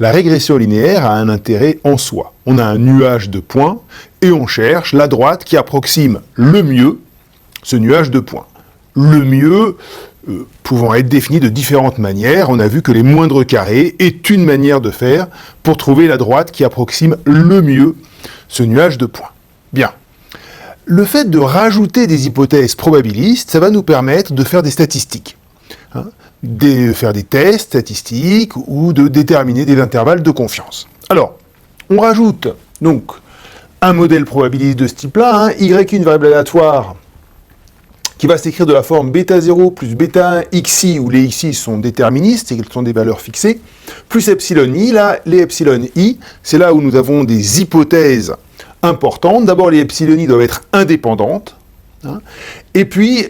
La régression linéaire a un intérêt en soi. On a un nuage de points et on cherche la droite qui approxime le mieux ce nuage de points. Le mieux pouvant être défini de différentes manières. On a vu que les moindres carrés est une manière de faire pour trouver la droite qui approxime le mieux ce nuage de points. Bien. Le fait de rajouter des hypothèses probabilistes, ça va nous permettre de faire des statistiques. De faire des tests statistiques ou de déterminer des intervalles de confiance. Alors, on rajoute donc un modèle probabiliste de ce type-là, y une variable aléatoire qui va s'écrire de la forme β0 plus β1 xi, où les xi sont déterministes et qu'elles sont des valeurs fixées, plus epsilon i. Là, les epsilon i, c'est là où nous avons des hypothèses importantes. D'abord, les epsilon i doivent être indépendantes. Et puis,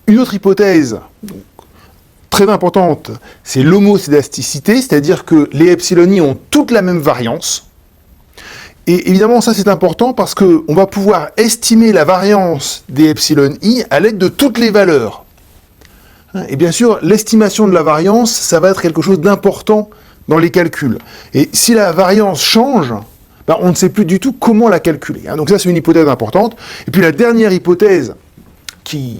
une autre hypothèse très importante, c'est l'homocédasticité, c'est-à-dire que les epsilon i ont toutes la même variance. Et évidemment, ça c'est important parce qu'on va pouvoir estimer la variance des epsilon i à l'aide de toutes les valeurs. Et bien sûr, l'estimation de la variance, ça va être quelque chose d'important dans les calculs. Et si la variance change, on ne sait plus du tout comment la calculer. Donc ça c'est une hypothèse importante. Et puis la dernière hypothèse qui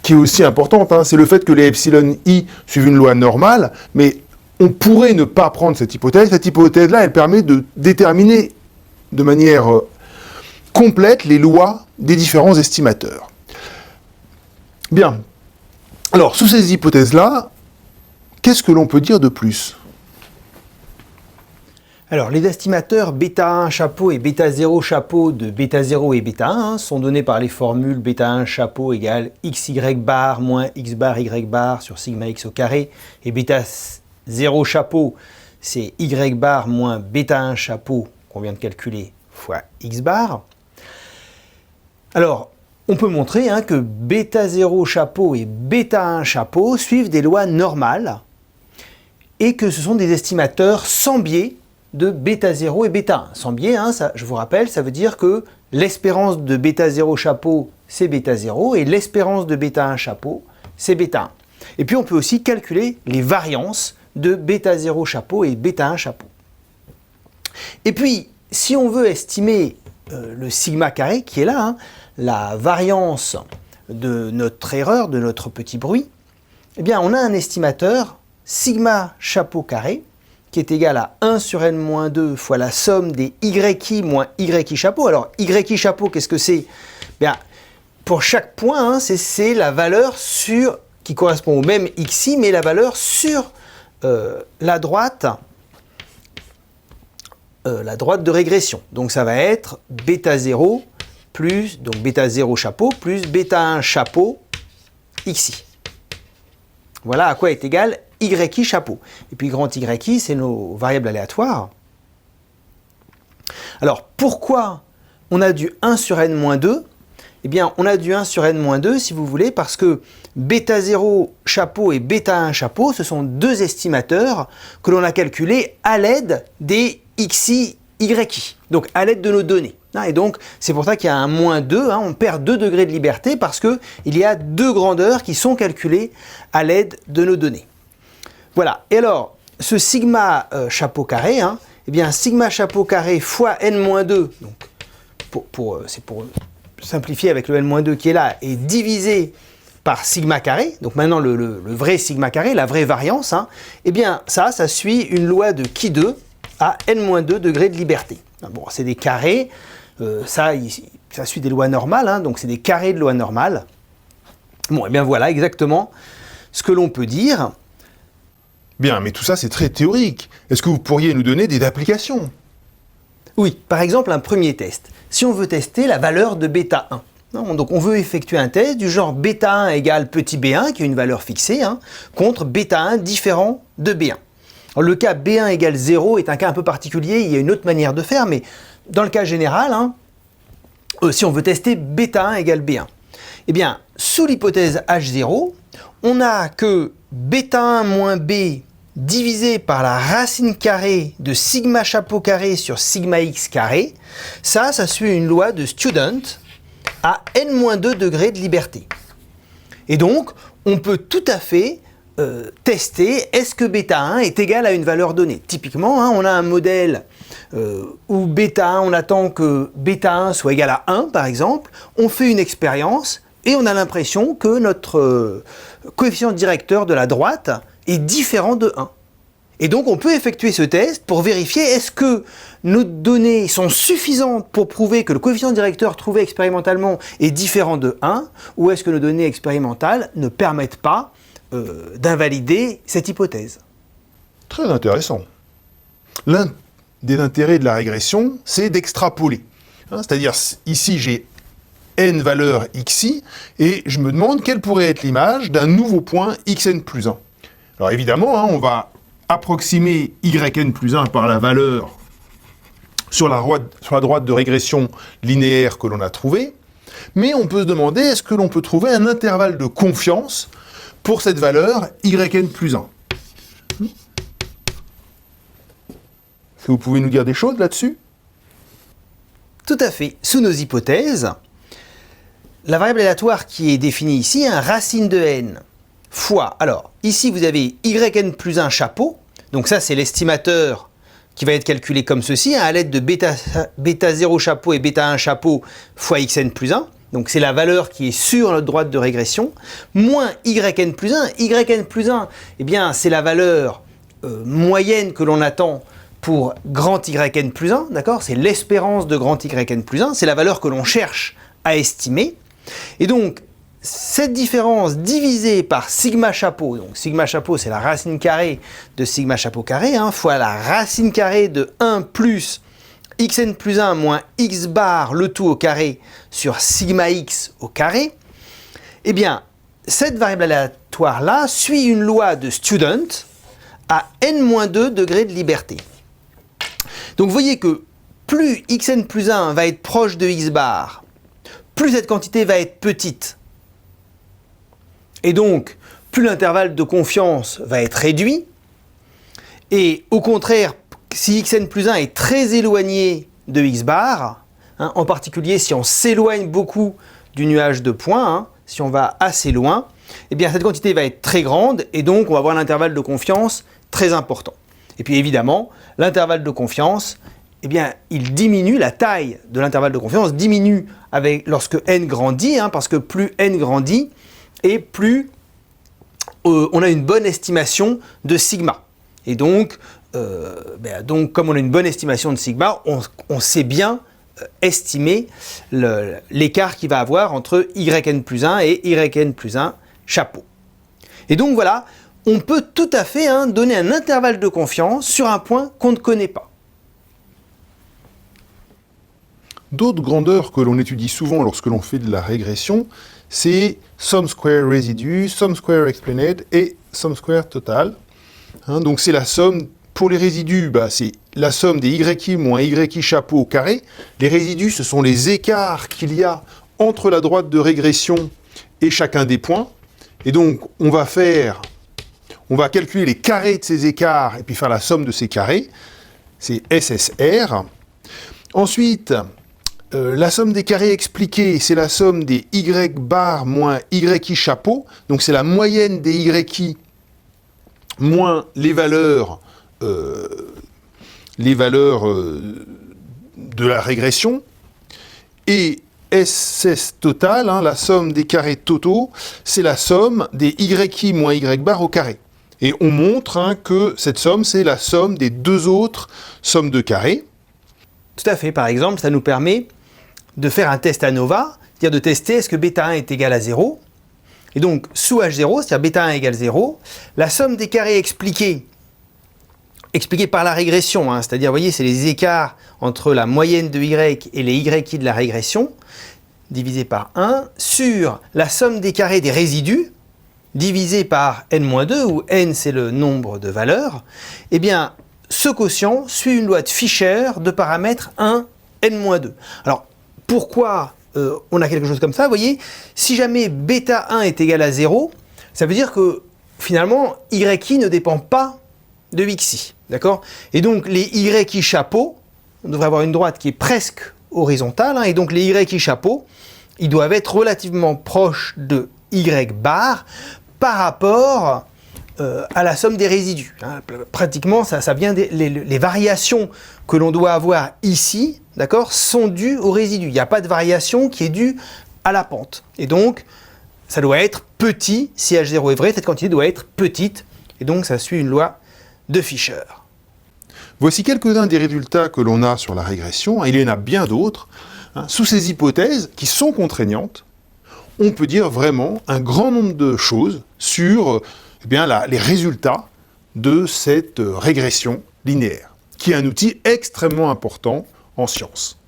est aussi importante, c'est le fait que les epsilon i suivent une loi normale, mais on pourrait ne pas prendre cette hypothèse. Cette hypothèse-là, elle permet de déterminer de manière complète les lois des différents estimateurs. Bien. Alors, sous ces hypothèses-là, qu'est-ce que l'on peut dire de plus ? Alors, les estimateurs β1 chapeau et β0 chapeau de β0 et β1 sont donnés par les formules β1 chapeau égale xy bar moins x bar y bar sur sigma x au carré, et β0 chapeau, c'est y bar moins β1 chapeau qu'on vient de calculer fois x bar. Alors, on peut montrer que β0 chapeau et β1 chapeau suivent des lois normales et que ce sont des estimateurs sans biais de β0 et β1. Sans biais, ça, je vous rappelle, ça veut dire que l'espérance de β0 chapeau, c'est β0, et l'espérance de β1 chapeau, c'est β1. Et puis on peut aussi calculer les variances de β0 chapeau et β1 chapeau. Et puis, si on veut estimer le sigma carré, qui est là, la variance de notre erreur, de notre petit bruit, eh bien on a un estimateur sigma chapeau carré, qui est égal à 1 sur n-2 fois la somme des yi moins yi chapeau. Alors, yi chapeau, qu'est-ce que c'est ? Bien, pour chaque point, c'est la valeur qui correspond au même xi, mais la valeur sur la droite de régression. Donc, ça va être β0 plus, donc β0 chapeau, plus β1 chapeau xi. Voilà à quoi est égal yi chapeau. Et puis grand yi, c'est nos variables aléatoires. Alors, pourquoi on a du 1 sur n-2 ? Eh bien, on a du 1 sur n-2, si vous voulez, parce que β0 chapeau et β1 chapeau, ce sont deux estimateurs que l'on a calculés à l'aide des xi, yi, donc à l'aide de nos données. Et donc, c'est pour ça qu'il y a un moins 2, on perd 2 degrés de liberté parce qu'il y a deux grandeurs qui sont calculées à l'aide de nos données. Voilà, et alors, ce sigma chapeau carré, eh bien, sigma chapeau carré fois n-2, donc c'est pour simplifier avec le n-2 qui est là, est divisé par sigma carré, donc maintenant le vrai sigma carré, la vraie variance, eh bien, ça suit une loi de Ki2 à n-2 degrés de liberté. Bon, c'est des carrés, ça suit des lois normales, donc c'est des carrés de loi normale. Bon, et bien voilà exactement ce que l'on peut dire. Bien, mais tout ça c'est très théorique. Est-ce que vous pourriez nous donner des applications ? Oui, par exemple un premier test. Si on veut tester la valeur de β1, donc on veut effectuer un test du genre β1 égale petit b1, qui est une valeur fixée, contre β1 différent de b1. Alors, le cas b1 égale 0 est un cas un peu particulier, il y a une autre manière de faire, mais dans le cas général, si on veut tester β1 égale b1, eh bien, sous l'hypothèse h0, on n'a que β1 moins b divisé par la racine carrée de sigma chapeau carré sur sigma x carré. Ça suit une loi de Student à n-2 degrés de liberté. Et donc, on peut tout à fait tester est-ce que bêta 1 est égal à une valeur donnée. Typiquement, on a un modèle où bêta 1, on attend que bêta 1 soit égal à 1 par exemple, on fait une expérience et on a l'impression que notre coefficient directeur de la droite est différent de 1. Et donc on peut effectuer ce test pour vérifier est-ce que nos données sont suffisantes pour prouver que le coefficient directeur trouvé expérimentalement est différent de 1, ou est-ce que nos données expérimentales ne permettent pas d'invalider cette hypothèse. Très intéressant. L'un des intérêts de la régression, c'est d'extrapoler. C'est-à-dire, ici j'ai n valeurs xi, et je me demande quelle pourrait être l'image d'un nouveau point xn plus 1. Alors évidemment, on va approximer yn plus 1 par la valeur sur la droite de régression linéaire que l'on a trouvée, mais on peut se demander est-ce que l'on peut trouver un intervalle de confiance pour cette valeur yn plus 1. Est-ce que vous pouvez nous dire des choses là-dessus? Tout à fait. Sous nos hypothèses, la variable aléatoire qui est définie ici, racine de n fois, alors ici vous avez yn plus 1 chapeau, donc ça c'est l'estimateur qui va être calculé comme ceci, à l'aide de bêta 0 chapeau et bêta 1 chapeau fois xn plus 1, donc c'est la valeur qui est sur notre droite de régression, moins yn plus 1, yn plus 1, eh bien c'est la valeur moyenne que l'on attend pour grand yn plus 1, d'accord? C'est l'espérance de grand yn plus 1, c'est la valeur que l'on cherche à estimer, et donc cette différence divisée par sigma chapeau, donc sigma chapeau c'est la racine carrée de sigma chapeau carré, fois la racine carrée de 1 plus xn plus 1 moins x bar le tout au carré sur sigma x au carré, eh bien cette variable aléatoire là suit une loi de Student à n-2 degrés de liberté. Donc vous voyez que plus xn plus 1 va être proche de x bar, plus cette quantité va être petite. Et donc, plus l'intervalle de confiance va être réduit. Et au contraire, si xn plus 1 est très éloigné de x bar, en particulier si on s'éloigne beaucoup du nuage de points, si on va assez loin, eh bien cette quantité va être très grande et donc on va avoir un intervalle de confiance très important. Et puis évidemment, l'intervalle de confiance, eh bien, il diminue, la taille de l'intervalle de confiance diminue lorsque n grandit, parce que plus n grandit, et plus on a une bonne estimation de sigma. Et donc, comme on a une bonne estimation de sigma, on sait bien estimer l'écart qu'il va avoir entre yn plus 1 et yn plus 1 chapeau. Et donc voilà, on peut tout à fait donner un intervalle de confiance sur un point qu'on ne connaît pas. D'autres grandeurs que l'on étudie souvent lorsque l'on fait de la régression, c'est sum square résidu, sum square explained et sum square total. Donc c'est la somme, pour les résidus, c'est la somme des yi moins yi chapeau au carré. Les résidus, ce sont les écarts qu'il y a entre la droite de régression et chacun des points. Et donc on va calculer les carrés de ces écarts et puis faire la somme de ces carrés. C'est SSR. Ensuite, la somme des carrés expliqués, c'est la somme des y bar moins yi chapeau. Donc c'est la moyenne des yi moins les valeurs de la régression. Et SS total, la somme des carrés totaux, c'est la somme des y moins y bar au carré. Et on montre que cette somme, c'est la somme des deux autres sommes de carrés. Tout à fait. Par exemple, ça nous permet de faire un test ANOVA, c'est-à-dire de tester est-ce que bêta 1 est égal à 0. Et donc, sous H0, c'est-à-dire bêta 1 égale 0, la somme des carrés expliqués par la régression, c'est-à-dire, vous voyez, c'est les écarts entre la moyenne de y et les yi de la régression, divisé par 1, sur la somme des carrés des résidus, divisé par n-2, où n c'est le nombre de valeurs, eh bien, ce quotient suit une loi de Fisher de paramètre 1, n-2. Alors, pourquoi on a quelque chose comme ça? Vous voyez, si jamais bêta 1 est égal à 0, ça veut dire que finalement, yi ne dépend pas de xi. D'accord? Et donc, les y chapeau, on devrait avoir une droite qui est presque horizontale, et donc les y chapeau, ils doivent être relativement proches de y bar par rapport à la somme des résidus. Hein. Pratiquement, ça vient les variations que l'on doit avoir ici, d'accord, sont dues aux résidus. Il n'y a pas de variation qui est due à la pente. Et donc, ça doit être petit, si H0 est vrai, cette quantité doit être petite, et donc ça suit une loi de Fischer. Voici quelques-uns des résultats que l'on a sur la régression, il y en a bien d'autres. Sous ces hypothèses, qui sont contraignantes, on peut dire vraiment un grand nombre de choses sur les résultats de cette régression linéaire, qui est un outil extrêmement important en sciences.